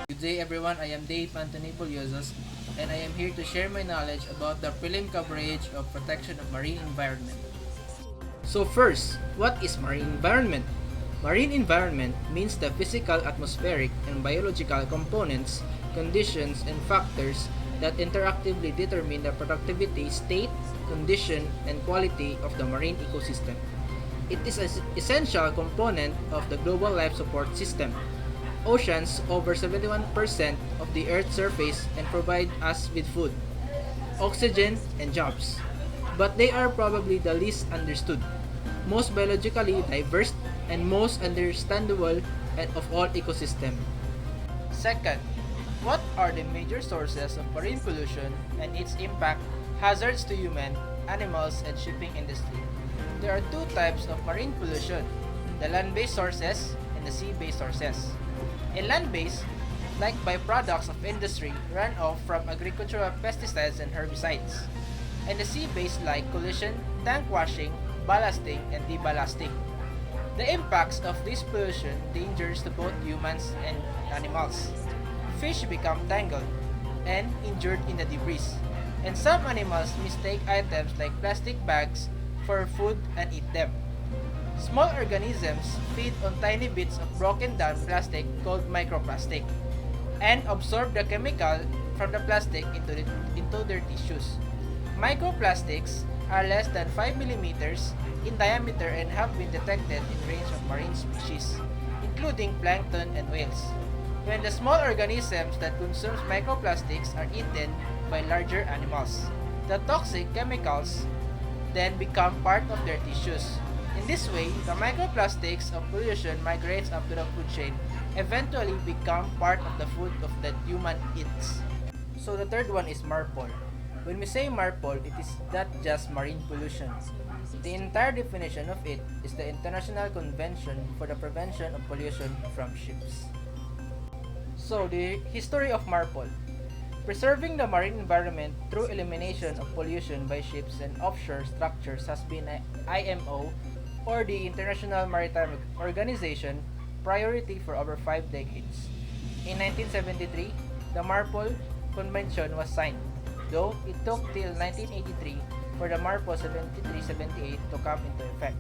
Good day everyone, I am Dave Anthony Poliosos and I am here to share my knowledge about the prelim coverage of protection of marine environment. So first, what is marine environment? Marine environment means the physical, atmospheric, and biological components, conditions, and factors that interactively determine the productivity, state, condition, and quality of the marine ecosystem. It is an essential component of the global life support system. Oceans over 71% of the Earth's surface and provide us with food, oxygen, and jobs. But they are probably the least understood, most biologically diverse, and most understandable of all ecosystems. Second, what are the major sources of marine pollution and its impact, hazards to human, animals, and shipping industry? There are two types of marine pollution, the land-based sources and the sea-based sources. In land-based, like byproducts of industry, runoff from agricultural pesticides and herbicides. And the sea-based like collision, tank washing, ballasting, and deballasting. The impacts of this pollution dangers to both humans and animals. Fish become tangled and injured in the debris, and some animals mistake items like plastic bags for food and eat them. Small organisms feed on tiny bits of broken down plastic called microplastic and absorb the chemical from the plastic into their tissues. Microplastics are less than 5 millimeters in diameter and have been detected in range of marine species, including plankton and whales. When the small organisms that consume microplastics are eaten by larger animals, the toxic chemicals then become part of their tissues. In this way, the microplastics of pollution migrates up to the food chain, eventually become part of the food of the human eats. So the third one is MARPOL. When we say MARPOL, it is not just marine pollution. The entire definition of it is the International Convention for the Prevention of Pollution from Ships. So the history of MARPOL. Preserving the marine environment through elimination of pollution by ships and offshore structures has been an IMO or the International Maritime Organization priority for over 5 decades. In 1973, the MARPOL Convention was signed, though it took till 1983 for the MARPOL 73-78 to come into effect.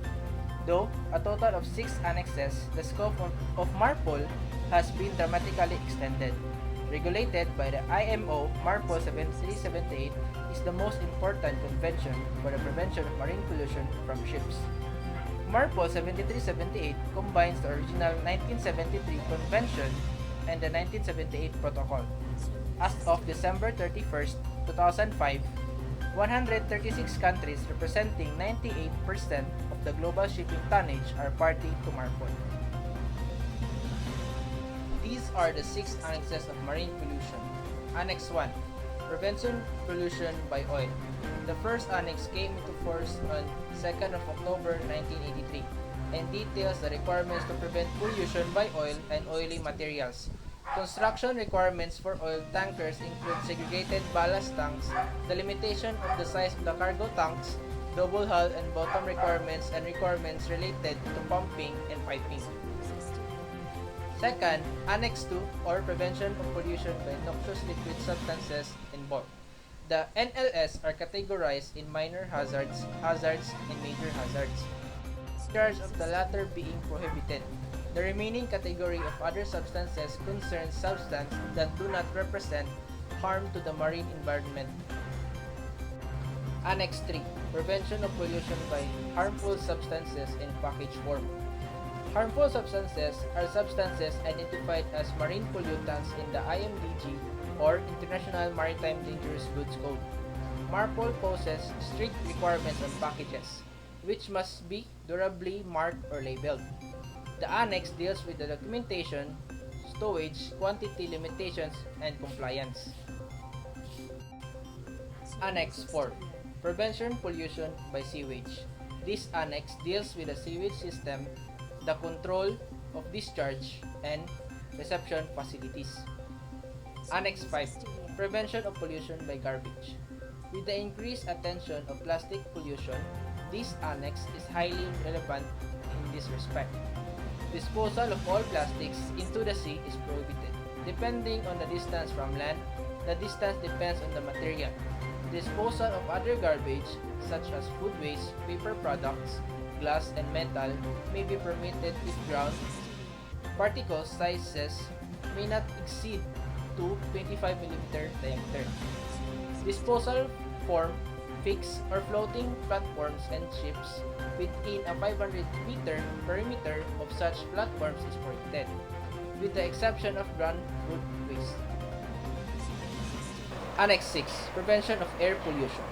Though a total of 6 annexes, the scope of MARPOL has been dramatically extended. Regulated by the IMO, MARPOL 73-78 is the most important convention for the prevention of marine pollution from ships. MARPOL 73-78 combines the original 1973 Convention and the 1978 Protocol. As of December 31, 2005, 136 countries representing 98% of the global shipping tonnage are party to MARPOL. These are the 6 annexes of marine pollution. Annex 1. Prevention pollution by oil. The first annex came into force on 2nd of October 1983 and details the requirements to prevent pollution by oil and oily materials. Construction requirements for oil tankers include segregated ballast tanks, the limitation of the size of the cargo tanks, double hull and bottom requirements, and requirements related to pumping and piping. Second, Annex 2 or Prevention of Pollution by Noxious Liquid Substances in bulk. The NLS are categorized in minor hazards, and major hazards. Discharge of the latter being prohibited. The remaining category of other substances concerns substances that do not represent harm to the marine environment. Annex 3. Prevention of pollution by harmful substances in package form. Harmful substances are substances identified as marine pollutants in the IMDG or International Maritime Dangerous Goods Code. MARPOL poses strict requirements on packages, which must be durably marked or labeled. The annex deals with the documentation, stowage, quantity limitations, and compliance. Annex 4. Prevention pollution by sewage. This annex deals with the sewage system, the control of discharge, and reception facilities. Annex 5. Prevention of pollution by garbage. With the increased attention of plastic pollution, this annex is highly relevant in this respect. Disposal of all plastics into the sea is prohibited. Depending on the distance from land, the distance depends on the material. Disposal of other garbage, such as food waste, paper products, glass, and metal, may be permitted if ground particle sizes may not exceed to 25 mm diameter. Disposal form fixed or floating platforms and ships within a 500-meter perimeter of such platforms is prohibited, with the exception of ground food waste. Annex 6. Prevention of Air Pollution.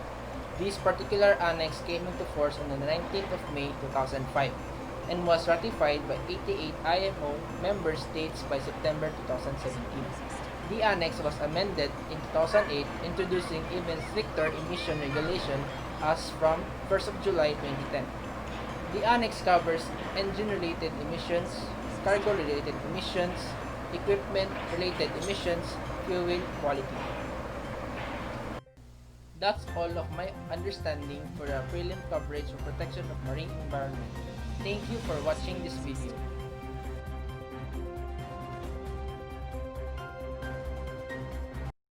This particular annex came into force on the 19th of May 2005 and was ratified by 88 IMO member states by September 2017. The annex was amended in 2008, introducing even stricter emission regulation as from 1st of July 2010. The annex covers engine-related emissions, cargo-related emissions, equipment-related emissions, fuel quality. That's all of my understanding for the prelim coverage of protection of marine environment. Thank you for watching this video.